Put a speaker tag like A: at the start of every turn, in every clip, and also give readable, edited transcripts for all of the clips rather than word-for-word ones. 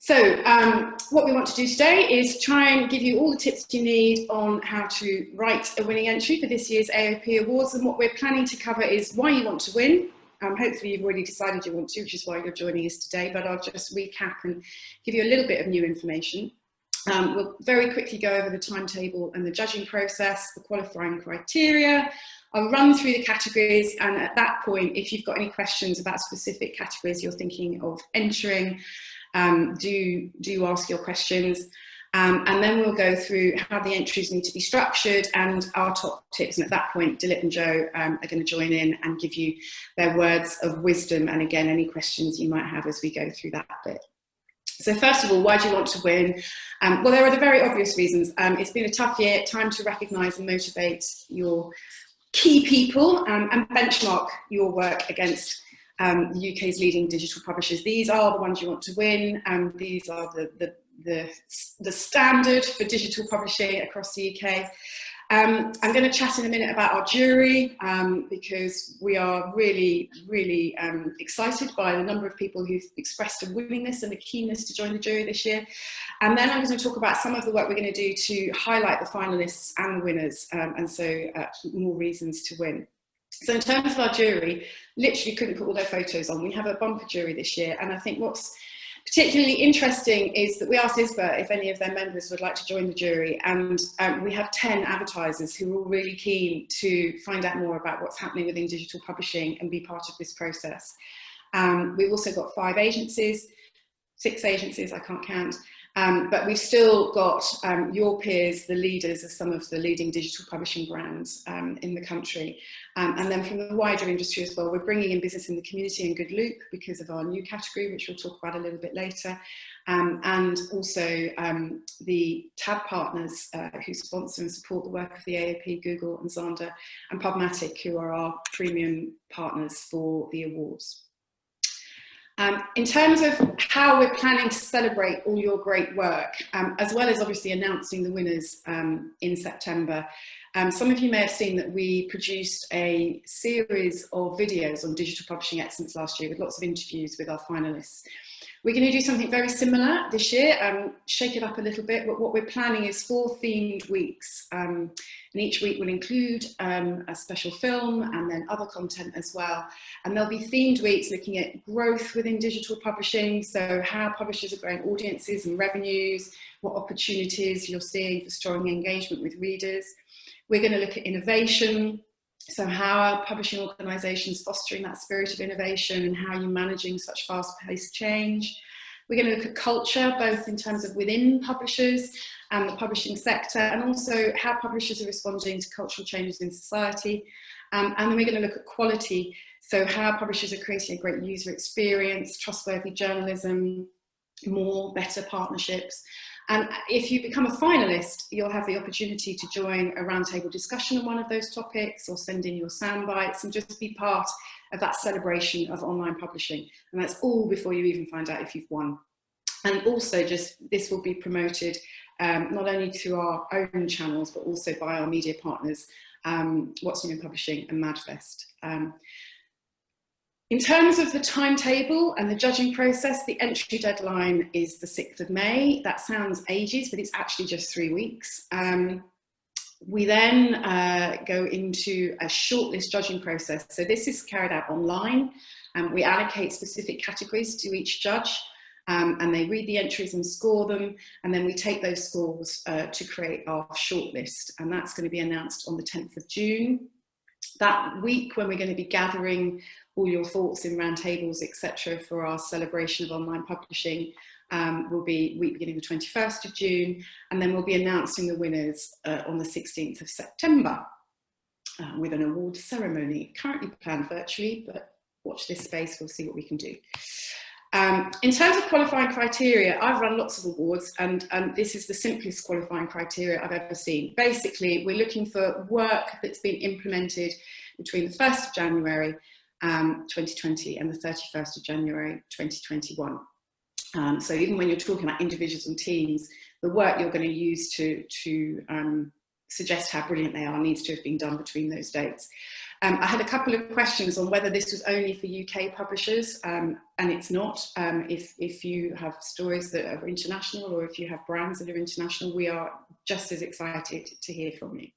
A: What we want to do today is try and give you all the tips you need on how to write a winning entry for this year's AOP Awards. And what we're planning to cover is why you want to win. Hopefully you've already decided you want to, which is why you're joining us today, but I'll just recap and give you a little bit of new information. We'll very quickly go over the timetable and the judging process, the qualifying criteria. I'll run through the categories, and at that point, if you've got any questions about specific categories you're thinking of entering, do ask your questions. And then we'll go through how the entries need to be structured and our top tips. And at that point, Dilip and Joe are going to join in and give you their words of wisdom. And again, any questions you might have as we go through that bit. So first of all, why do you want to win? Well, there are the very obvious reasons. It's been a tough year, time to recognise and motivate your key people and benchmark your work against the UK's leading digital publishers. These are the ones you want to win, and these are the standard for digital publishing across the UK. I'm going to chat in a minute about our jury because we are really excited by the number of people who've expressed a willingness and a keenness to join the jury this year. And then I'm going to talk about some of the work we're going to do to highlight the finalists and the winners, and so more reasons to win. So in terms of our jury, literally couldn't put all their photos on. We have a bumper jury this year, and I think what's particularly interesting is that we asked ISBA if any of their members would like to join the jury, and we have 10 advertisers who are all really keen to find out more about what's happening within digital publishing and be part of this process. We've also got 5 agencies, 6 agencies, I can't count, but we've still got your peers, the leaders of some of the leading digital publishing brands in the country. And then from the wider industry as well, we're bringing in business in the community and Good Loop because of our new category, which we'll talk about a little bit later. And also the tab partners who sponsor and support the work of the AOP, Google and Xandr, and Pubmatic, who are our premium partners for the awards. In terms of how we're planning to celebrate all your great work, as well as obviously announcing the winners in September, some of you may have seen that we produced a series of videos on digital publishing excellence last year with lots of interviews with our finalists. We're going to do something very similar this year, shake it up a little bit, but what we're planning is 4 themed weeks. And each week will include a special film and then other content as well. And there'll be themed weeks looking at growth within digital publishing, so how publishers are growing audiences and revenues, what opportunities you're seeing for strong engagement with readers. We're going to look at innovation, so how are publishing organisations fostering that spirit of innovation and how are you managing such fast-paced change? We're going to look at culture, both in terms of within publishers and the publishing sector, and also how publishers are responding to cultural changes in society. And then we're going to look at quality, so how publishers are creating a great user experience, trustworthy journalism, more, better partnerships. And if you become a finalist, you'll have the opportunity to join a roundtable discussion on one of those topics or send in your sound bites and just be part of that celebration of online publishing. And that's all before you even find out if you've won. And also this will be promoted not only through our own channels, but also by our media partners, What's New in Publishing and MadFest. In terms of the timetable and the judging process, the entry deadline is the 6th of May. That sounds ages, but it's actually just 3 weeks. We then go into a shortlist judging process. So this is carried out online, and we allocate specific categories to each judge, and they read the entries and score them, and then we take those scores to create our shortlist, and that's going to be announced on the 10th of June. That week, when we're going to be gathering all your thoughts in roundtables, etc., for our celebration of online publishing, will be week beginning the 21st of June, and then we'll be announcing the winners on the 16th of September with an award ceremony, currently planned virtually, but watch this space, we'll see what we can do. In terms of qualifying criteria, I've run lots of awards, and this is the simplest qualifying criteria I've ever seen. Basically, we're looking for work that's been implemented between the 1st of January 2020 and the 31st of January 2021. So even when you're talking about individuals and teams, the work you're going to use to suggest how brilliant they are needs to have been done between those dates. I had a couple of questions on whether this was only for UK publishers, and it's not. If you have stories that are international, or if you have brands that are international, we are just as excited to hear from you.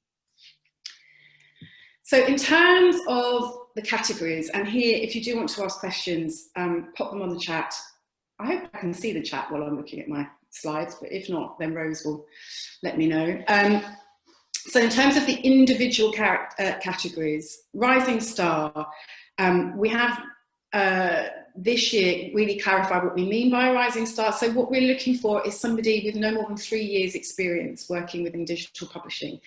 A: So in terms of the categories, and here, if you do want to ask questions, pop them on the chat. I hope I can see the chat while I'm looking at my slides, but if not, then Rose will let me know. So in terms of the individual categories, Rising Star, we have this year really clarified what we mean by a Rising Star. So what we're looking for is somebody with no more than 3 years experience working within digital publishing.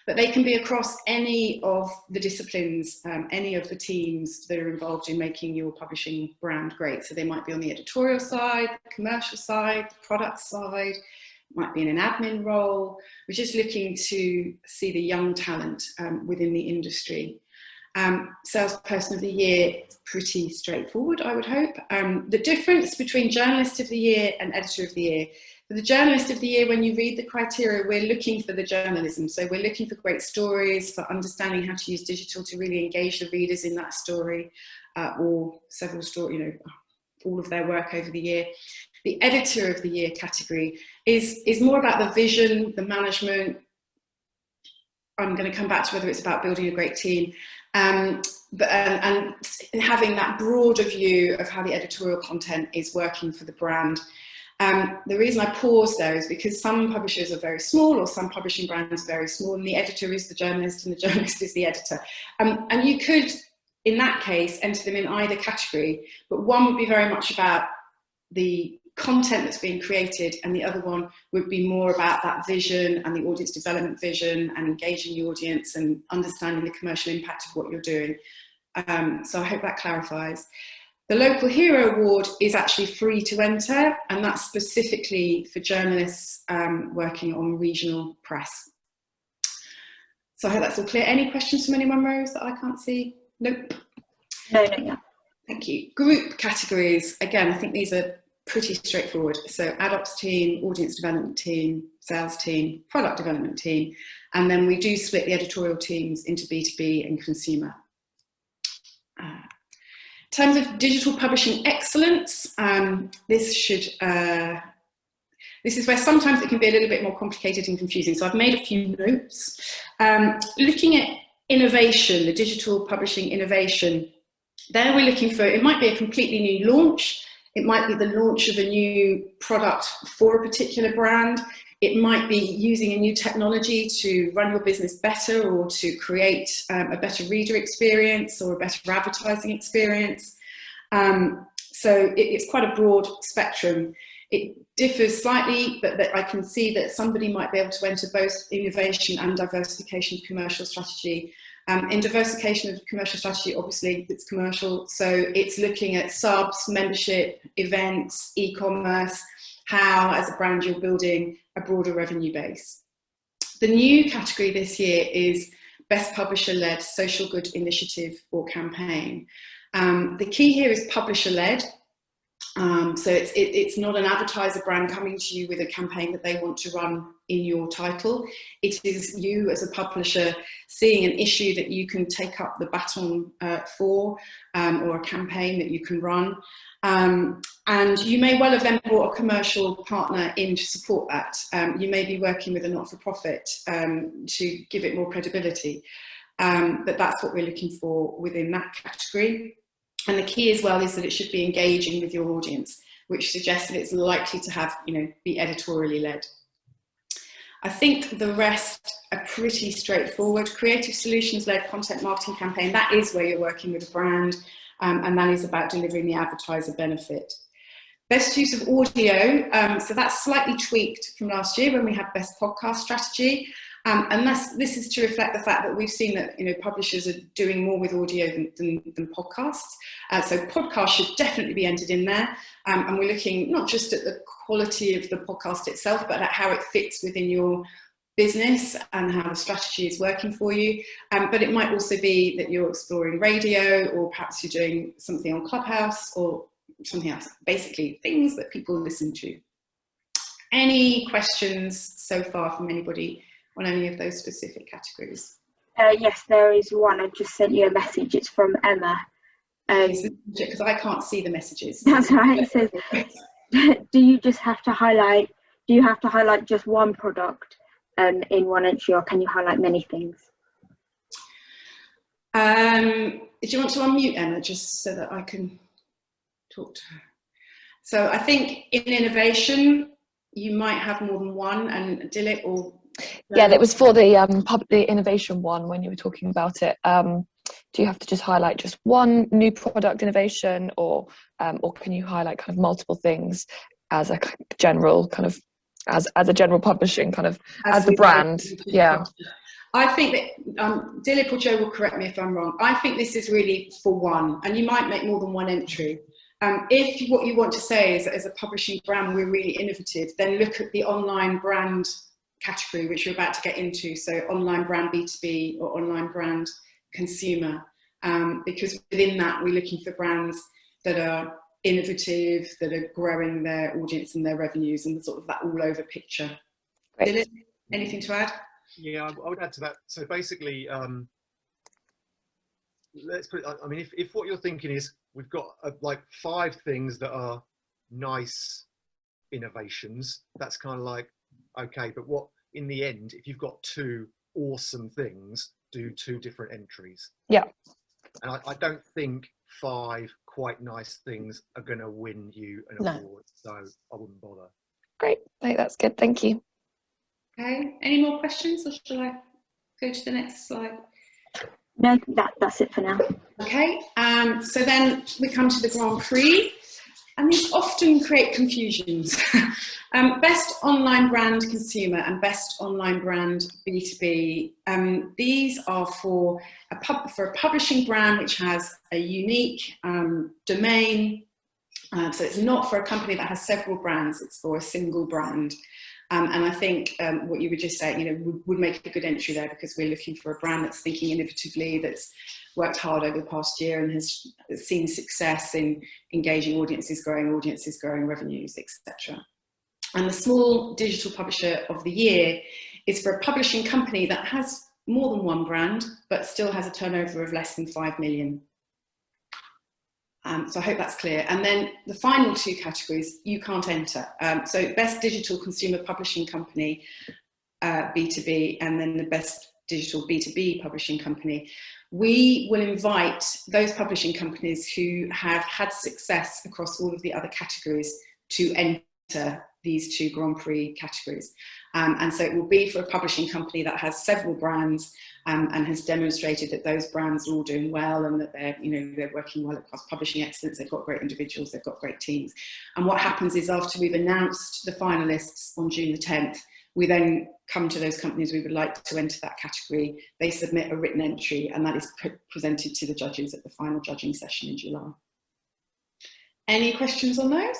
A: But they can be across any of the disciplines, any of the teams that are involved in making your publishing brand great. So they might be on the editorial side, the commercial side, the product side, might be in an admin role. We're just looking to see the young talent within the industry. Salesperson of the Year, pretty straightforward, I would hope. The difference between Journalist of the Year and Editor of the Year. For the Journalist of the Year, when you read the criteria, we're looking for the journalism. So we're looking for great stories, for understanding how to use digital to really engage the readers in that story, or several stories, all of their work over the year. The Editor of the Year category is more about the vision, the management. I'm going to come back to whether it's about building a great team, and having that broader view of how the editorial content is working for the brand. The reason I pause there is because some publishers are very small, or some publishing brands are very small, and the editor is the journalist and the journalist is the editor. And you could, in that case, enter them in either category, but one would be very much about the content that's being created, and the other one would be more about that vision and the audience development vision and engaging the audience and understanding the commercial impact of what you're doing. So I hope that clarifies. The Local Hero Award is actually free to enter, and that's specifically for journalists working on regional press. So I hope that's all clear. Any questions from anyone, Rose, that I can't see? Nope.
B: No, not yet.
A: Thank you. Group categories, again, I think these are pretty straightforward. So AdOps team, audience development team, sales team, product development team, and then we do split the editorial teams into B2B and consumer. In terms of digital publishing excellence, this is where sometimes it can be a little bit more complicated and confusing. So I've made a few notes. Looking at innovation, the digital publishing innovation, there we're looking for, it might be a completely new launch. It might be the launch of a new product for a particular brand. It might be using a new technology to run your business better, or to create a better reader experience or a better advertising experience. So it's quite a broad spectrum. It differs slightly, but that I can see that somebody might be able to enter both innovation and diversification of commercial strategy. In diversification of commercial strategy, obviously it's commercial, so it's looking at subs, membership, events, e-commerce, how as a brand you're building a broader revenue base. The new category this year is Best Publisher-Led Social Good Initiative or Campaign. The key here is publisher-led. So it's not an advertiser brand coming to you with a campaign that they want to run in your title. It is you as a publisher seeing an issue that you can take up the baton for, or a campaign that you can run. And you may well have then brought a commercial partner in to support that. You may be working with a not-for-profit to give it more credibility. But that's what we're looking for within that category. And the key as well is that it should be engaging with your audience, which suggests that it's likely to have, be editorially led. I think the rest are pretty straightforward. Creative solutions-led content marketing campaign, that is where you're working with a brand, and that is about delivering the advertiser benefit. Best use of audio, so that's slightly tweaked from last year when we had best podcast strategy. And this is to reflect the fact that we've seen that publishers are doing more with audio than podcasts. So podcasts should definitely be entered in there. And we're looking not just at the quality of the podcast itself, but at how it fits within your business and how the strategy is working for you. But it might also be that you're exploring radio, or perhaps you're doing something on Clubhouse or something else. Basically, things that people listen to. Any questions so far from anybody on any of those specific categories?
B: Yes, there is one. I just sent you a message. It's from Emma.
A: Because I can't see the messages.
B: That's right. It says, do you have to highlight just one product in one entry, or can you highlight many things?
A: Do you want to unmute Emma just so that I can talk to her? So I think in innovation, you might have more than one, and Dilip or...
C: Yeah, that was for the innovation one when you were talking about it. Do you have to just highlight just one new product innovation, or can you highlight kind of multiple things as a general kind of, as a general publishing kind of, as the brand? Yeah.
A: I think that Dilip or Joe will correct me if I'm wrong. I think this is really for one, and you might make more than one entry. If what you want to say is that as a publishing brand, we're really innovative, then look at the online brand category, which we're about to get into. So online brand B2B or online brand consumer, because within that, we're looking for brands that are innovative, that are growing their audience and their revenues, and sort of that all over picture. Dilip, anything to add?
D: Yeah, I would add to that. So basically, let's put it, I mean, if what you're thinking is we've got like 5 things that are nice innovations, that's kind of like, okay, but what in the end, if you've got 2 awesome things, do 2 different entries.
C: Yeah.
D: And I don't think 5 quite nice things are going to win you an award, so I wouldn't bother.
C: Great, I think that's good, thank you.
A: Okay, any more questions, or shall I go to the next slide?
B: No, that's it for now.
A: Okay, so then we come to the Grand Prix, and these often create confusions. Best online brand consumer and best online brand B2B. These are for a publishing brand which has a unique domain. So it's not for a company that has several brands, it's for a single brand. And I think what you were just saying, you know, would make a good entry there, because we're looking for a brand that's thinking innovatively, that's worked hard over the past year and has seen success in engaging audiences, growing revenues, etc. And the Small Digital Publisher of the Year is for a publishing company that has more than one brand, but still has a turnover of less than 5 million. So I hope that's clear. And then the final 2 categories you can't enter. So best digital consumer publishing company, B2B, and then the best digital B2B publishing company. We will invite those publishing companies who have had success across all of the other categories to enter these 2 Grand Prix categories. And so it will be for a publishing company that has several brands and has demonstrated that those brands are all doing well, and that they're working well across publishing excellence. They've got great individuals, they've got great teams. And what happens is, after we've announced the finalists on June the 10th, we then come to those companies we would like to enter that category. They submit a written entry, and that is presented to the judges at the final judging session in July. Any questions on those?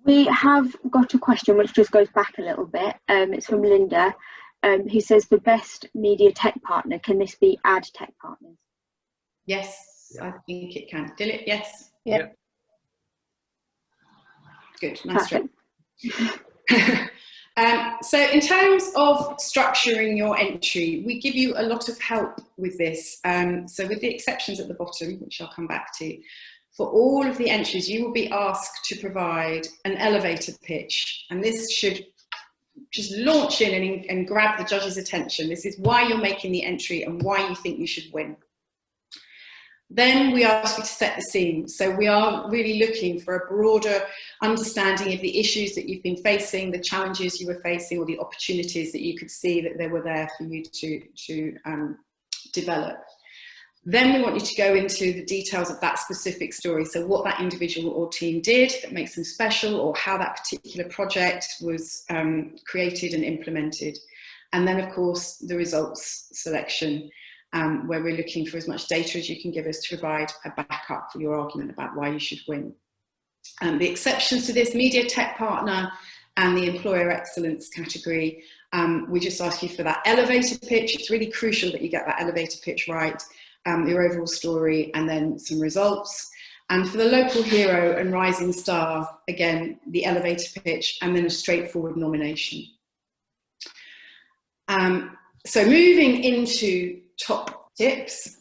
B: We have got a question which just goes back a little bit. It's from Linda, who says the best media tech partner, can this be ad tech partners?
A: Yes, I think it can. Dilip, yes?
C: Yeah.
A: Good, nice job. So in terms of structuring your entry, we give you a lot of help with this. So with the exceptions at the bottom, which I'll come back to, for all of the entries, you will be asked to provide an elevator pitch, and this should just launch in and grab the judge's attention. This is why you're making the entry and why you think you should win. Then we ask you to set the scene. So we are really looking for a broader understanding of the issues that you've been facing, the challenges you were facing, or the opportunities that you could see that they were there for you to develop. Then we want you to go into the details of that specific story. So what that individual or team did that makes them special, or how that particular project was created and implemented. And then, of course, the results selection, where we're looking for as much data as you can give us to provide a backup for your argument about why you should win. The exceptions to this, media tech partner and the employer excellence category, we just ask you for that elevator pitch. It's really crucial that you get that elevator pitch right. Your overall story, and then some results. And for the local hero and rising star, again, the elevator pitch, and then a straightforward nomination. So moving into top tips.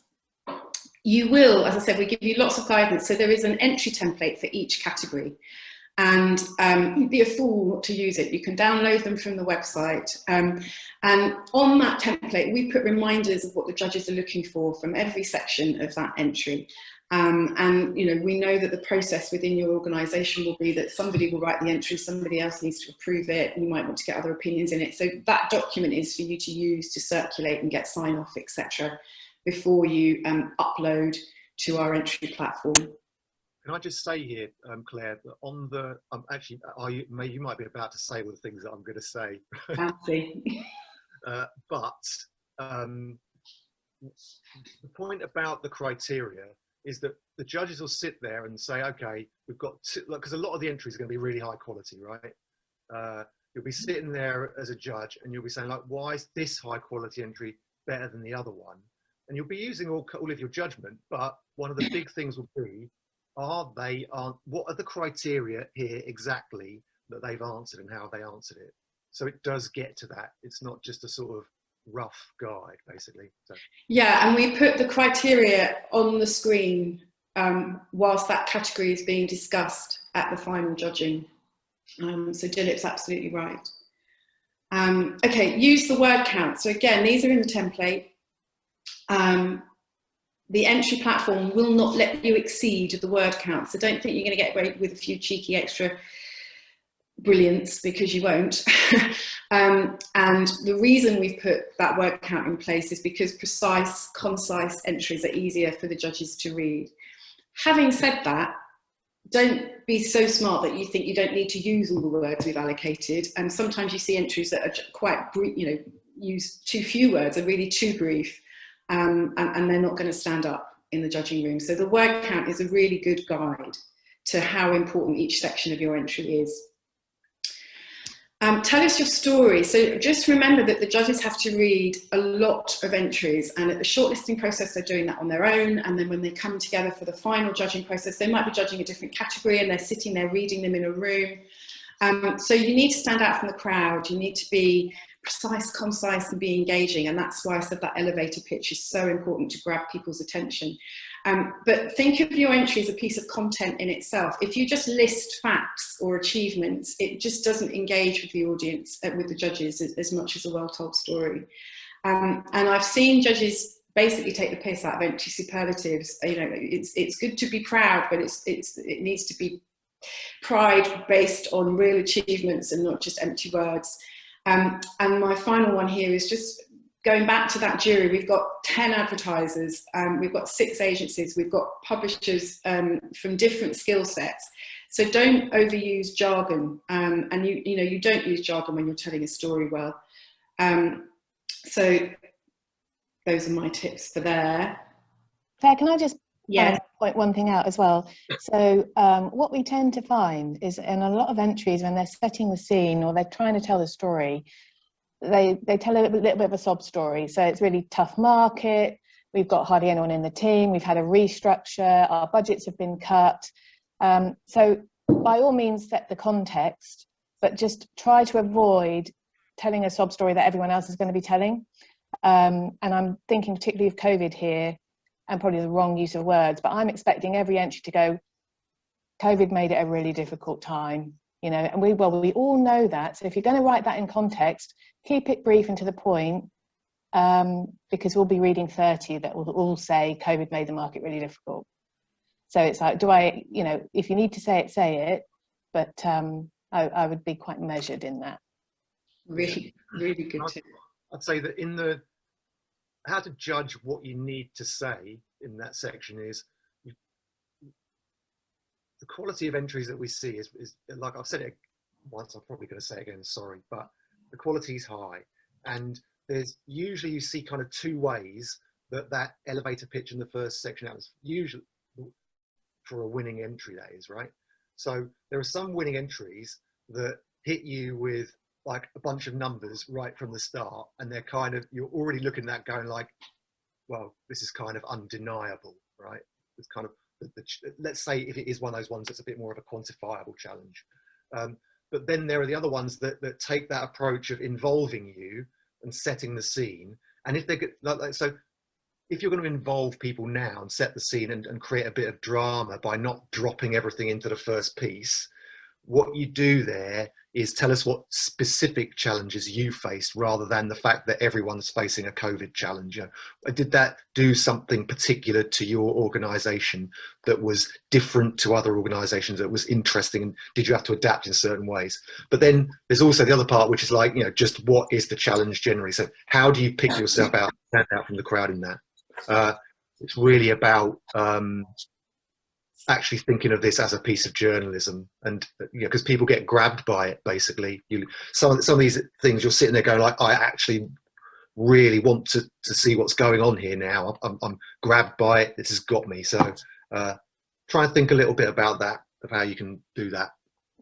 A: You will, as I said, we give you lots of guidance. So there is an entry template for each category. And you'd be a fool not to use it. You can download them from the website. And on that template, we put reminders of what the judges are looking for from every section of that entry. And you know, we know that the process within your organisation will be that somebody will write the entry, somebody else needs to approve it, you might want to get other opinions in it. So that document is for you to use to circulate and get sign off, etc., before you upload to our entry platform.
D: Can I just say here, Claire, that on the actually, you might be about to say all the things that I'm going to say.
A: Fancy.
D: But the point about the criteria is that the judges will sit there and say, okay, we've got to, because a lot of the entries are going to be really high quality, right? You'll be sitting there as a judge and you'll be saying, like, why is this high quality entry better than the other one? And you'll be using all of your judgment, but one of the big things will be, what are the criteria here exactly that they've answered and how they answered it? So it does get to that. It's not just a sort of rough guide, basically. So.
A: Yeah, and we put the criteria on the screen whilst that category is being discussed at the final judging. So Dilip's absolutely right. Okay, use the word count. So again, these are in the template. The entry platform will not let you exceed the word count. So don't think you're going to get away with a few cheeky extra brilliance, because you won't. And the reason we've put that word count in place is because precise, concise entries are easier for the judges to read. Having said that, don't be so smart that you think you don't need to use all the words we've allocated. And sometimes you see entries that are quite brief, you know, use too few words, are really too brief. And they're not going to stand up in the judging room. So the word count is a really good guide to how important each section of your entry is. Tell us your story. So just remember that the judges have to read a lot of entries, and at the shortlisting process they're doing that on their own, and then when they come together for the final judging process they might be judging a different category and they're sitting there reading them in a room. So you need to stand out from the crowd, you need to be precise, concise and be engaging, and that's why I said that elevator pitch is so important to grab people's attention. But think of your entry as a piece of content in itself. If you just list facts or achievements, it just doesn't engage with the audience, with the judges, as much as a well-told story. And I've seen judges basically take the piss out of empty superlatives. You know, it's good to be proud, but it needs to be pride based on real achievements and not just empty words. And my final one here is just going back to that jury. We've got 10 advertisers, we've got 6 agencies, we've got publishers from different skill sets. So don't overuse jargon, and you don't use jargon when you're telling a story well. So those are my tips for there.
E: Claire, can I just point one thing out as well? So what we tend to find is in a lot of entries, when they're setting the scene or they're trying to tell the story, they tell a little bit of a sob story. So it's really tough market, we've got hardly anyone in the team, we've had a restructure, our budgets have been cut. So by all means set the context, but just try to avoid telling a sob story that everyone else is going to be telling. And I'm thinking particularly of COVID here, and probably the wrong use of words, but I'm expecting every entry to go, COVID made it a really difficult time, you know, and we all know that. So if you're going to write that in context, keep it brief and to the point, because we'll be reading 30 that will all say COVID made the market really difficult. So it's like, if you need to say it, but I would be quite measured in that.
A: Really, really good tip.
D: I'd say that in the how to judge what you need to say in that section is the quality of entries that we see is like I've said it once, I'm probably going to say it again, sorry, but the quality is high, and there's usually, you see kind of 2 ways that elevator pitch in the first section out is usually for a winning entry, that is, right? So there are some winning entries that hit you with like a bunch of numbers right from the start, and they're kind of, you're already looking at that going like, well, this is kind of undeniable, right? It's kind of, let's say if it is one of those ones that's a bit more of a quantifiable challenge. But then there are the other ones that take that approach of involving you and setting the scene. And if they get, so if you're going to involve people now and set the scene and create a bit of drama by not dropping everything into the first piece, what you do there is tell us what specific challenges you faced rather than the fact that everyone's facing a COVID challenge. Did that do something particular to your organisation that was different to other organisations, that was interesting, and did you have to adapt in certain ways? But then there's also the other part, which is like, just what is the challenge generally? So how do you pick yourself out, stand out from the crowd in that? It's really about actually thinking of this as a piece of journalism, and because people get grabbed by it. Basically, some of these things, you're sitting there going like, I actually really want to see what's going on here now. I'm grabbed by it. This has got me. So try and think a little bit about that, of how you can do that.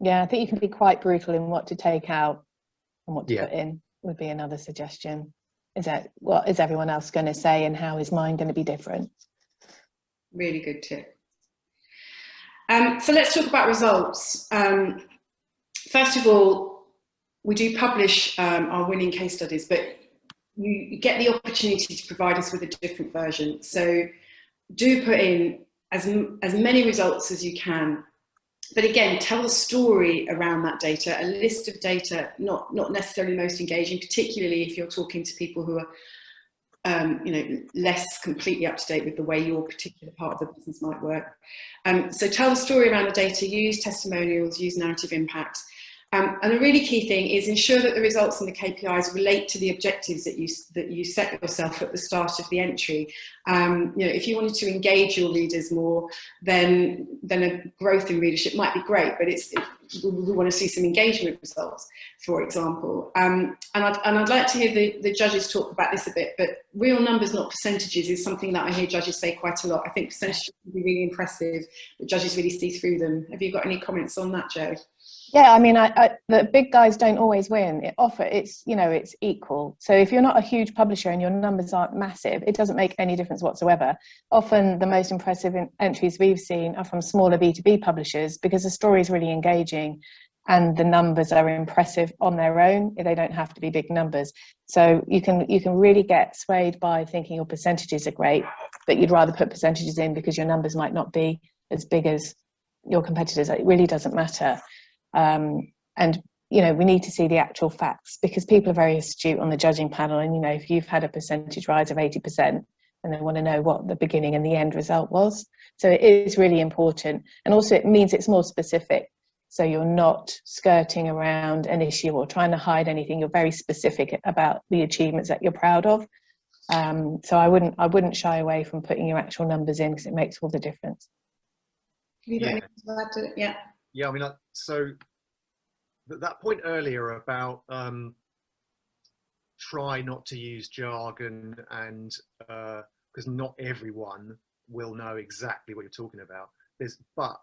E: Yeah, I think you can be quite brutal in what to take out and what to put in, would be another suggestion. Is that what is everyone else going to say, and how is mine going to be different?
A: Really good tip. So let's talk about results. First of all, we do publish our winning case studies, but you get the opportunity to provide us with a different version. So do put in as many results as you can. But again, tell the story around that data, a list of data, not necessarily most engaging, particularly if you're talking to people who are less completely up to date with the way your particular part of the business might work. So tell the story around the data, use testimonials, use narrative impact. And a really key thing is ensure that the results and the KPIs relate to the objectives that you set yourself at the start of the entry. If you wanted to engage your readers more, then a growth in readership might be great, but we want to see some engagement results, for example. And I'd like to hear the judges talk about this a bit, but real numbers, not percentages, is something that I hear judges say quite a lot. I think percentages can be really impressive, but judges really see through them. Have you got any comments on that, Jo?
E: Yeah, I mean, the big guys don't always win. It's equal. So if you're not a huge publisher and your numbers aren't massive, it doesn't make any difference whatsoever. Often the most impressive entries we've seen are from smaller B2B publishers, because the story is really engaging and the numbers are impressive on their own. They don't have to be big numbers. So you can really get swayed by thinking your percentages are great, but you'd rather put percentages in because your numbers might not be as big as your competitors. It really doesn't matter. And we need to see the actual facts, because people are very astute on the judging panel, and if you've had a percentage rise of 80%, and they want to know what the beginning and the end result was. So it is really important, and also it means it's more specific, so you're not skirting around an issue or trying to hide anything. You're very specific about the achievements that you're proud of. So I wouldn't shy away from putting your actual numbers in, because it makes all the difference.
A: Have you got anything to add to it?
D: Yeah, I mean, so that point earlier about try not to use jargon, and because not everyone will know exactly what you're talking about. But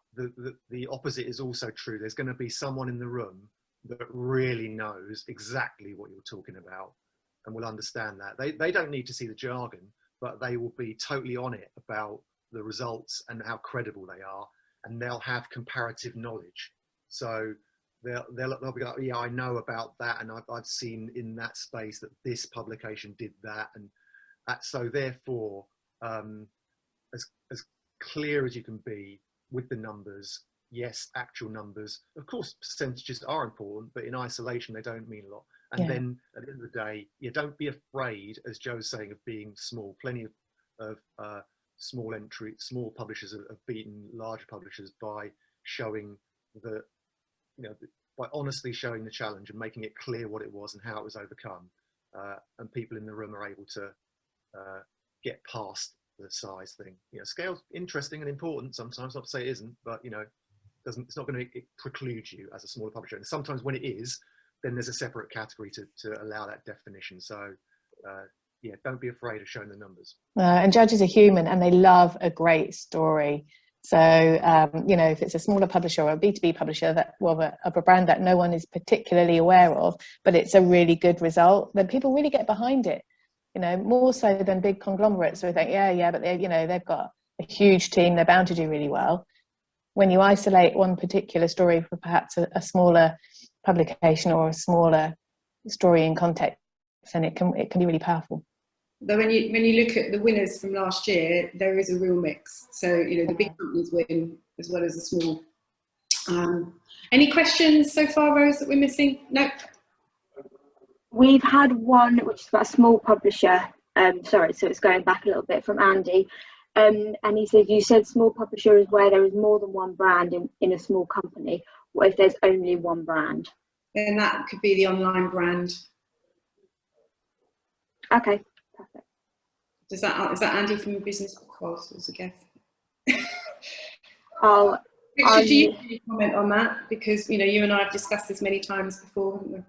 D: the opposite is also true. There's going to be someone in the room that really knows exactly what you're talking about and will understand that. They don't need to see the jargon, but they will be totally on it about the results and how credible they are, and they'll have comparative knowledge. So they'll be like, yeah, I know about that, and I've seen in that space that this publication did that, and so therefore, as clear as you can be with the numbers. Yes, actual numbers. Of course, percentages are important, but in isolation, they don't mean a lot. And then at the end of the day, don't be afraid, as Joe's saying, of being small. Plenty of small publishers have beaten larger publishers by showing by honestly showing the challenge and making it clear what it was and how it was overcome. And people in the room are able to get past the size thing. Scale's interesting and important sometimes, not to say it isn't, but it's not going to preclude you as a smaller publisher. And sometimes when it is, then there's a separate category to allow that definition. So don't be afraid of showing the numbers.
E: And judges are human, and they love a great story. So if it's a smaller publisher or a B2B publisher of a brand that no one is particularly aware of, but it's a really good result, then people really get behind it. More so than big conglomerates who think, but they've got a huge team, they're bound to do really well. When you isolate one particular story for perhaps a smaller publication or a smaller story in context, then it can be really powerful.
A: Though when you look at the winners from last year, there is a real mix. So, you know, the big companies win as well as the small. Any questions so far, Rose, that we're missing? No.
B: We've had one which is about a small publisher. Sorry, so it's going back a little bit from Andy. And he said, you said small publisher is where there is more than one brand in a small company. What if there's only one brand?
A: Then that could be the online brand.
B: Okay, perfect.
A: Is that Andy from Business Podcast as a guest? Richard, do you comment on that? Because, you know, you and I have discussed this many times before, haven't we?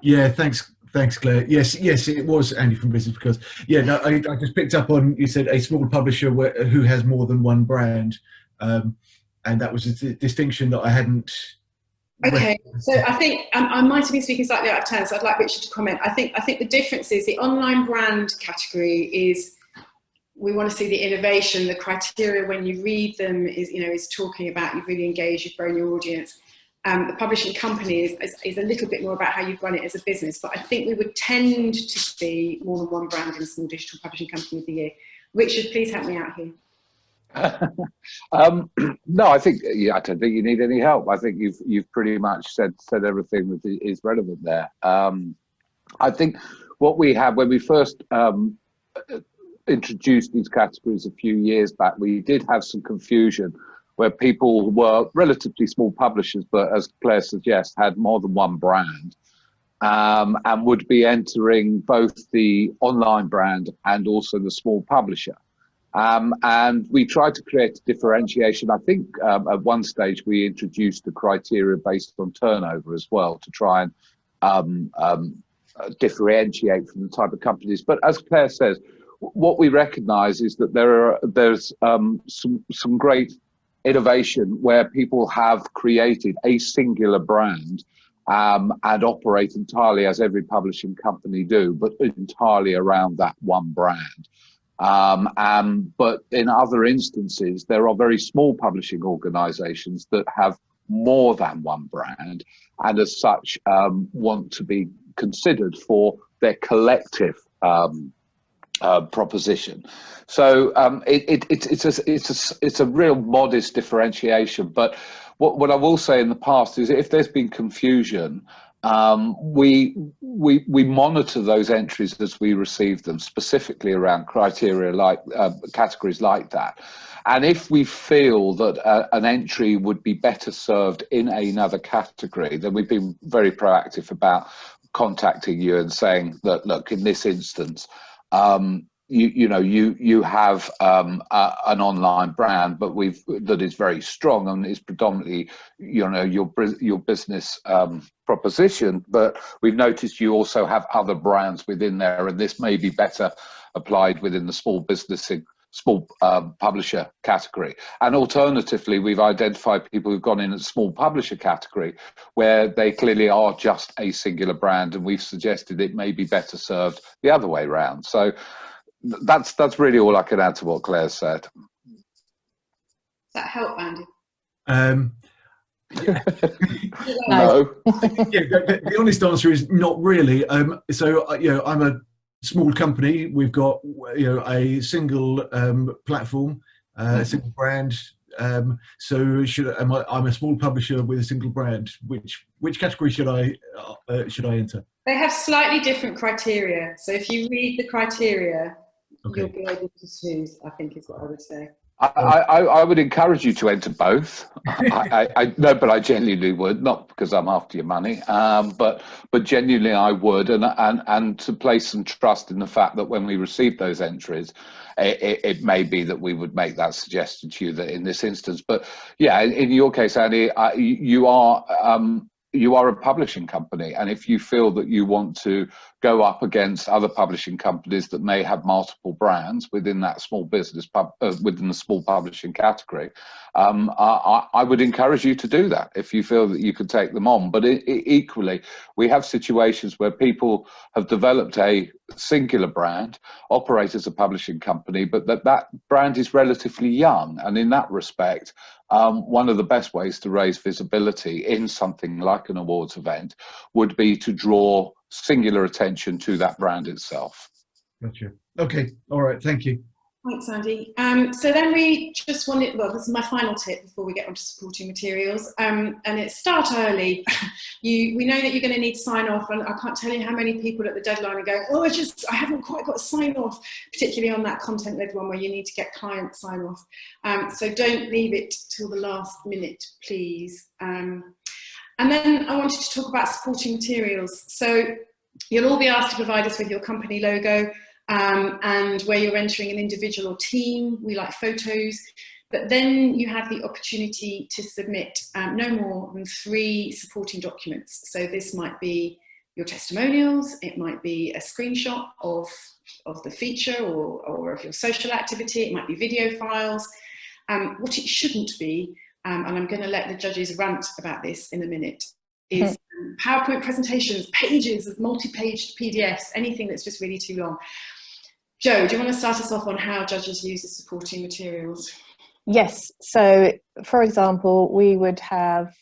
F: Yeah, thanks, Claire. Yes, it was Andy from Business, because I just picked up on, you said a small publisher who has more than one brand, and that was a distinction that I hadn't.
A: Okay, so I think I might have been speaking slightly out of turn, so I'd like Richard to comment. I think the difference is the online brand category is, we want to see the innovation, the criteria when you read them is talking about you've really engaged, you've grown your audience. The publishing company is a little bit more about how you've run it as a business, but I think we would tend to see more than one brand in a small digital publishing company of the year. Richard, please help me out here.
G: No, I think I don't think you need any help. I think you've pretty much said everything that is relevant there. I think what we have when we first introduced these categories a few years back, we did have some confusion where people were relatively small publishers, but as Claire suggests, had more than one brand, and would be entering both the online brand and also the small publisher. And we tried to create a differentiation. I think at one stage we introduced a criteria based on turnover as well to try and differentiate from the type of companies. But as Claire says, what we recognise is that there's some great innovation where people have created a singular brand and operate entirely as every publishing company do, but entirely around that one brand. But in other instances, there are very small publishing organisations that have more than one brand, and as such want to be considered for their collective proposition. So it's a real modest differentiation. But what I will say in the past is, if there's been confusion, we monitor those entries as we receive them, specifically around criteria like categories like that. And if we feel that an entry would be better served in another category, then we've been very proactive about contacting you and saying that, look, in this instance, you have an online brand, but that is very strong and is predominantly your business proposition. But we've noticed you also have other brands within there, and this may be better applied within the small publisher category. And alternatively, we've identified people who've gone in at small publisher category where they clearly are just a singular brand, and we've suggested it may be better served the other way around. So that's really all I can add to what Claire said.
A: Does that help, Andy?
F: Yeah.
G: No.
F: The honest answer is not really. So I'm a small company. We've got a single platform, a single brand. So I'm a small publisher with a single brand. Which category should I enter? They
A: have slightly different criteria. So if you read the criteria,
F: okay,
A: you'll be able to choose, I think is what I would say.
G: I would encourage you to enter both. No, but I genuinely would, not because I'm after your money, but genuinely I would, and to place some trust in the fact that when we receive those entries, it may be that we would make that suggestion to you that in this instance. But yeah, in your case, Andy, you are a publishing company, and if you feel that you want to go up against other publishing companies that may have multiple brands within that small business within the small publishing category, I would encourage you to do that if you feel that you could take them on. But equally, we have situations where people have developed a singular brand, operate as a publishing company, but that brand is relatively young, and in that respect, one of the best ways to raise visibility in something like an awards event would be to draw singular attention to that brand itself.
F: Gotcha. Okay. All right. Thank you.
A: Thanks, Andy. So then we just wanted, well, this is my final tip before we get on to supporting materials, and it's start early. We know that you're going to need sign off, and I can't tell you how many people at the deadline are going, oh, I haven't quite got sign off, particularly on that content-led one where you need to get client sign off. So don't leave it till the last minute, please. And then I wanted to talk about supporting materials. So you'll all be asked to provide us with your company logo, and where you're entering an individual or team. We like photos, but then you have the opportunity to submit no more than 3 supporting documents. So this might be your testimonials, it might be a screenshot of the feature or of your social activity, it might be video files. What it shouldn't be, and I'm going to let the judges rant about this in a minute, is PowerPoint presentations, pages of multi-page PDFs, anything that's just really too long. Jo, do you want to start us off on how judges use the supporting materials?
E: Yes. So, for example, we would have,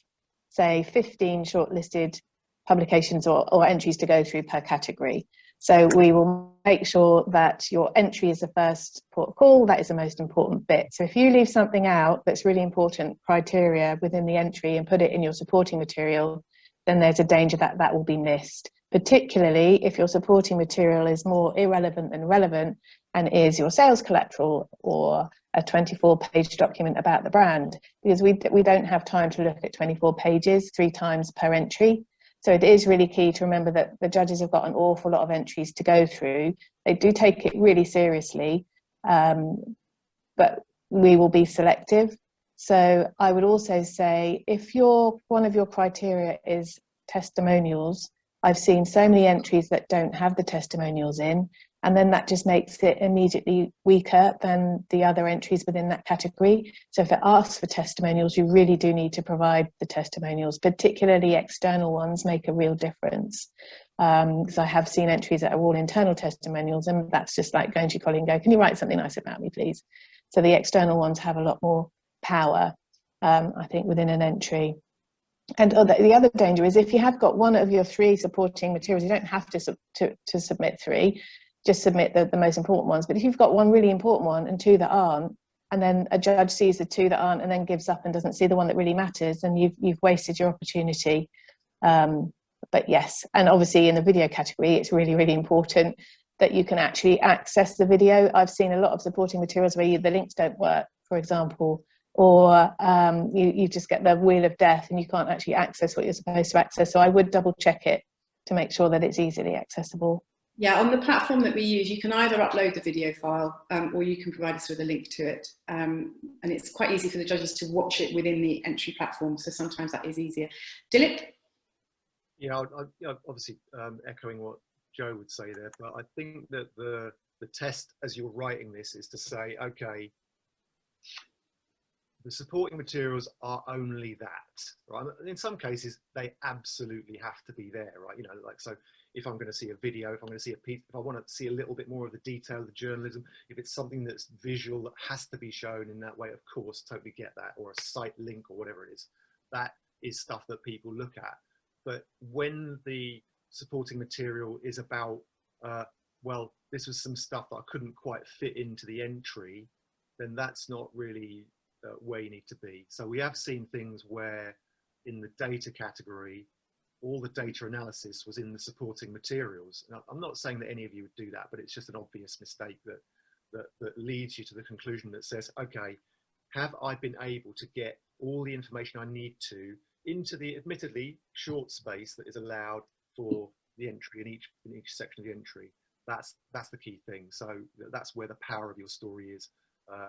E: say, 15 shortlisted publications or entries to go through per category. So we will make sure that your entry is the first port of call. That is the most important bit. So if you leave something out that's really important criteria within the entry and put it in your supporting material, then there's a danger that that will be missed, particularly if your supporting material is more irrelevant than relevant and is your sales collateral or a 24-page document about the brand, because we don't have time to look at 24 pages 3 times per entry. So it is really key to remember that the judges have got an awful lot of entries to go through. They do take it really seriously, but we will be selective. So I would also say, if one of your criteria is testimonials, I've seen so many entries that don't have the testimonials in, and then that just makes it immediately weaker than the other entries within that category. So if it asks for testimonials, you really do need to provide the testimonials, particularly external ones make a real difference. Because I have seen entries that are all internal testimonials, and that's just like going to your colleague and go, can you write something nice about me, please? So the external ones have a lot more power, I think, within an entry. And the other danger is if you have got one of your 3 supporting materials, you don't have to submit 3, just submit the most important ones. But if you've got one really important one and 2 that aren't, and then a judge sees the 2 that aren't and then gives up and doesn't see the one that really matters, then you've wasted your opportunity. But yes, and obviously in the video category, it's really, really important that you can actually access the video. I've seen a lot of supporting materials where the links don't work, for example, or you just get the wheel of death and you can't actually access what you're supposed to access. So I would double check it to make sure that it's easily accessible.
A: Yeah, on the platform that we use, you can either upload the video file or you can provide us with a link to it. And it's quite easy for the judges to watch it within the entry platform. So sometimes that is easier. Dilip?
D: Yeah, obviously echoing what Jo would say there, but I think that the test as you're writing this is to say, okay, the supporting materials are only that, right? In some cases, they absolutely have to be there, right? You know, like, so if I'm going to see a video, if I'm going to see a piece, if I want to see a little bit more of the detail, the journalism, if it's something that's visual that has to be shown in that way, of course, totally get that, or a site link or whatever it is, that is stuff that people look at. But when the supporting material is about, well, this was some stuff that I couldn't quite fit into the entry, then that's not really where you need to be. So we have seen things where in the data category, all the data analysis was in the supporting materials. Now, I'm not saying that any of you would do that, but it's just an obvious mistake that leads you to the conclusion that says, okay, have I been able to get all the information I need to into the admittedly short space that is allowed for the entry in each section of the entry? That's the key thing. So that's where the power of your story is.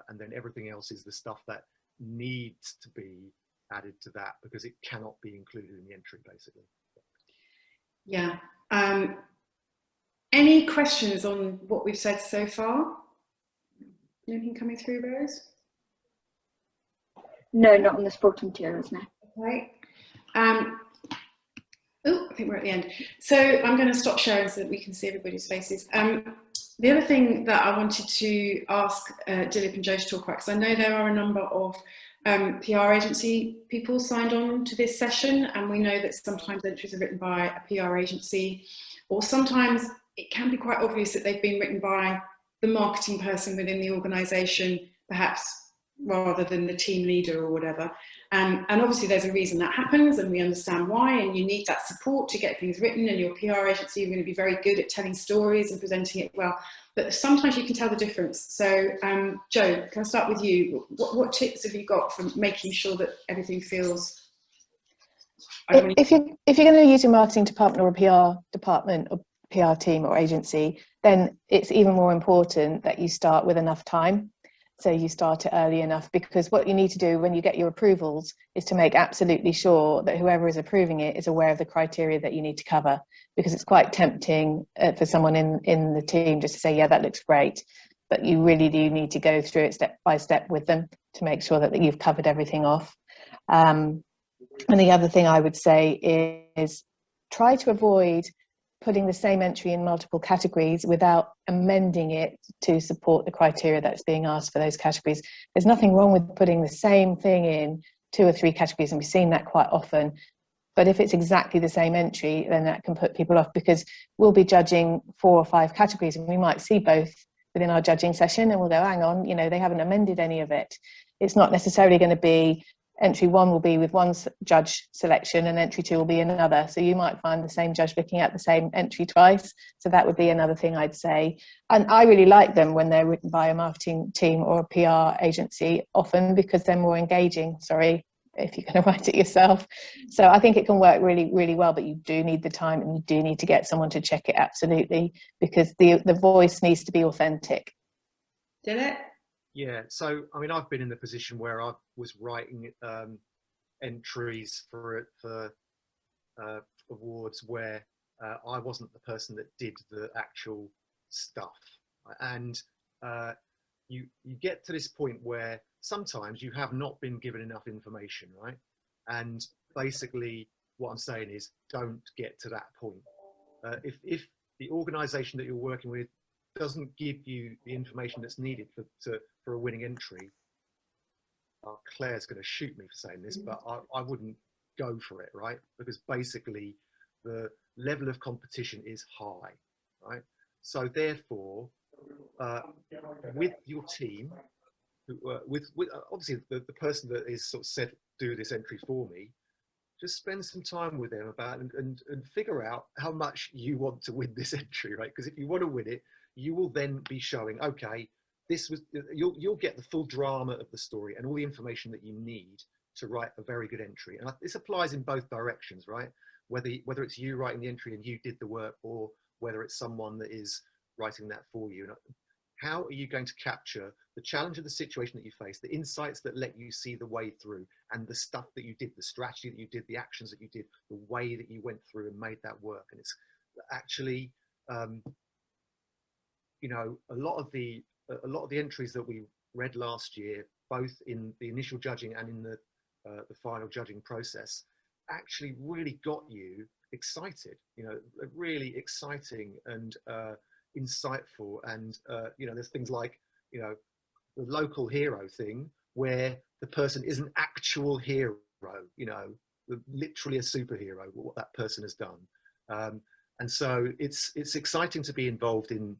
D: And then everything else is the stuff that needs to be added to that because it cannot be included in the entry, basically.
A: Yeah. Any questions on what we've said so far? Anything coming through, Rose?
B: No, not on the supporting materials, no.
A: Okay. Oh, I think we're at the end. So I'm going to stop sharing so that we can see everybody's faces. The other thing that I wanted to ask Dilip and Jo to talk about, because I know there are a number of PR agency people signed on to this session, and we know that sometimes entries are written by a PR agency, or sometimes it can be quite obvious that they've been written by the marketing person within the organisation, perhaps rather than the team leader or whatever. And obviously there's a reason that happens, and we understand why, and you need that support to get things written, and your PR agency are going to be very good at telling stories and presenting it well, but sometimes you can tell the difference. So Jo, can I start with you? What tips have you got for making sure that everything feels...
E: If you're going to use your marketing department or a PR department or PR team or agency, then it's even more important that you start with enough time. So you start it early enough, because what you need to do when you get your approvals is to make absolutely sure that whoever is approving it is aware of the criteria that you need to cover, because it's quite tempting for someone in the team just to say, yeah, that looks great. But you really do need to go through it step by step with them to make sure that you've covered everything off. And the other thing I would say is try to avoid putting the same entry in multiple categories without amending it to support the criteria that's being asked for those categories. There's nothing wrong with putting the same thing in 2 or 3 categories, and we've seen that quite often. But if it's exactly the same entry, then that can put people off, because we'll be judging 4 or 5 categories, and we might see both within our judging session, and we'll go, hang on, you know, they haven't amended any of it. It's not necessarily going to be entry 1 will be with one judge selection and entry 2 will be another. So you might find the same judge looking at the same entry twice. So that would be another thing I'd say. And I really like them when they're written by a marketing team or a PR agency, often because they're more engaging. Sorry if you're going to write it yourself. So I think it can work really, really well, but you do need the time, and you do need to get someone to check it, absolutely, because the voice needs to be authentic.
A: Dilip?
D: Yeah, so I mean, I've been in the position where I was writing entries for awards where I wasn't the person that did the actual stuff, and you get to this point where sometimes you have not been given enough information, right? And basically, what I'm saying is, don't get to that point. If the organisation that you're working with doesn't give you the information that's needed for a winning entry, Claire's going to shoot me for saying this, but I wouldn't go for it, right? Because basically the level of competition is high, right? So therefore, with your team, with obviously the person that is sort of said, do this entry for me, just spend some time with them about and figure out how much you want to win this entry, right? Because if you want to win it, you will then be showing, okay, this was, you'll get the full drama of the story and all the information that you need to write a very good entry. And this applies in both directions, right? Whether it's you writing the entry and you did the work, or whether it's someone that is writing that for you. And how are you going to capture the challenge of the situation that you face, the insights that let you see the way through, and the stuff that you did, the strategy that you did, the actions that you did, the way that you went through and made that work? And it's actually, you know, a lot of the entries that we read last year, both in the initial judging and in the final judging process, actually really got you excited. You know, really exciting and insightful. And you know, there's things like, you know, the local hero thing, where the person is an actual hero. You know, literally a superhero, what that person has done. And so it's exciting to be involved in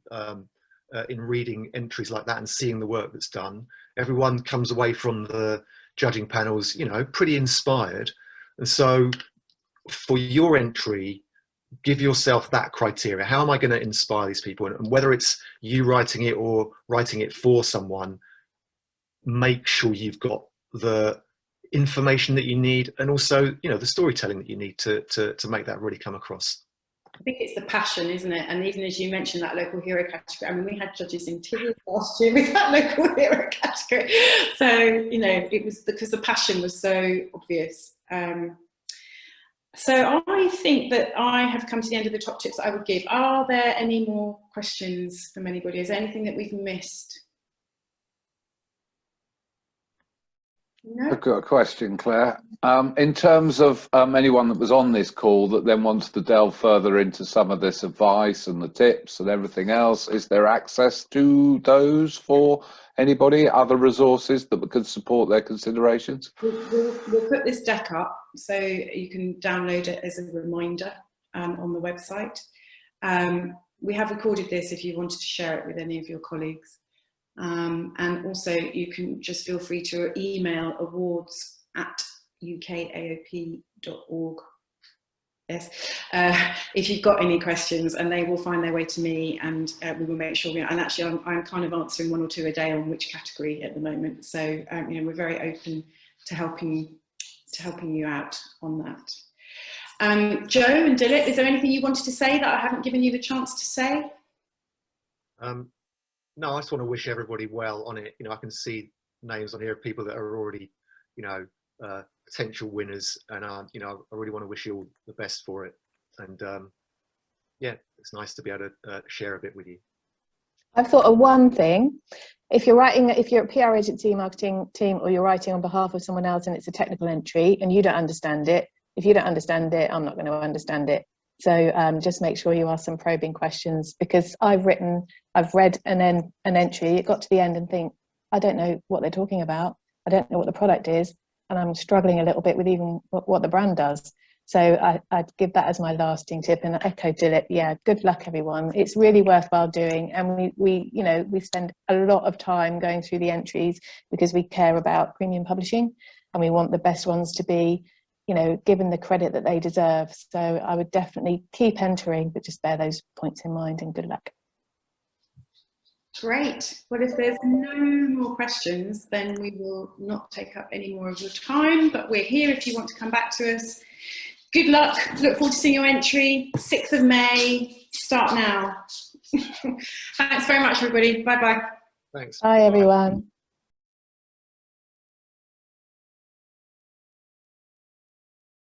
D: reading entries like that and seeing the work that's done. Everyone comes away from the judging panels, you know, pretty inspired. And so for your entry, give yourself that criteria. How am I going to inspire these people? And whether it's you writing it or writing it for someone, make sure you've got the information that you need, and also, you know, the storytelling that you need to make that really come across.
A: I think it's the passion, isn't it? And even as you mentioned, that local hero category, I mean, we had judges in tears last year with that local hero category. So, you know, it was because the passion was so obvious. So I think that I have come to the end of the top tips that I would give. Are there any more questions from anybody? Is there anything that we've missed? No?
G: I've got a question, Claire. In terms of anyone that was on this call that then wants to delve further into some of this advice and the tips and everything else, is there access to those for anybody, other resources that could support their considerations?
A: We'll put this deck up so you can download it as a reminder on the website. We have recorded this if you wanted to share it with any of your colleagues. And also you can just feel free to email awards@ukaop.org. Yes, if you've got any questions, and they will find their way to me, and we will make sure and actually I'm kind of answering 1 or 2 a day on which category at the moment. So you know, we're very open to helping you out on that. Joe and Dilip, is there anything you wanted to say that I haven't given you the chance to say?
D: No, I just want to wish everybody well on it. You know, I can see names on here of people that are already, you know, potential winners, and you know, I really want to wish you all the best for it. And yeah, it's nice to be able to share a bit with you.
E: I've thought of one thing. If you're a PR agency, marketing team, or you're writing on behalf of someone else and it's a technical entry and you don't understand it, if you don't understand it, I'm not going to understand it. So just make sure you ask some probing questions, because I've read an entry, it got to the end and think, I don't know what they're talking about. I don't know what the product is. And I'm struggling a little bit with even what the brand does. So I'd give that as my lasting tip, and echo Dilip. Yeah, good luck, everyone. It's really worthwhile doing. And we spend a lot of time going through the entries because we care about premium publishing and we want the best ones to be, you know, given the credit that they deserve. So I would definitely keep entering, but just bear those points in mind, and good luck.
A: Great. Well, if there's no more questions, then we will not take up any more of your time, but we're here if you want to come back to us. Good luck. Look forward to seeing your entry. 6th of May. Start now. Thanks very much, everybody. Bye-bye.
D: Thanks.
E: Bye, everyone.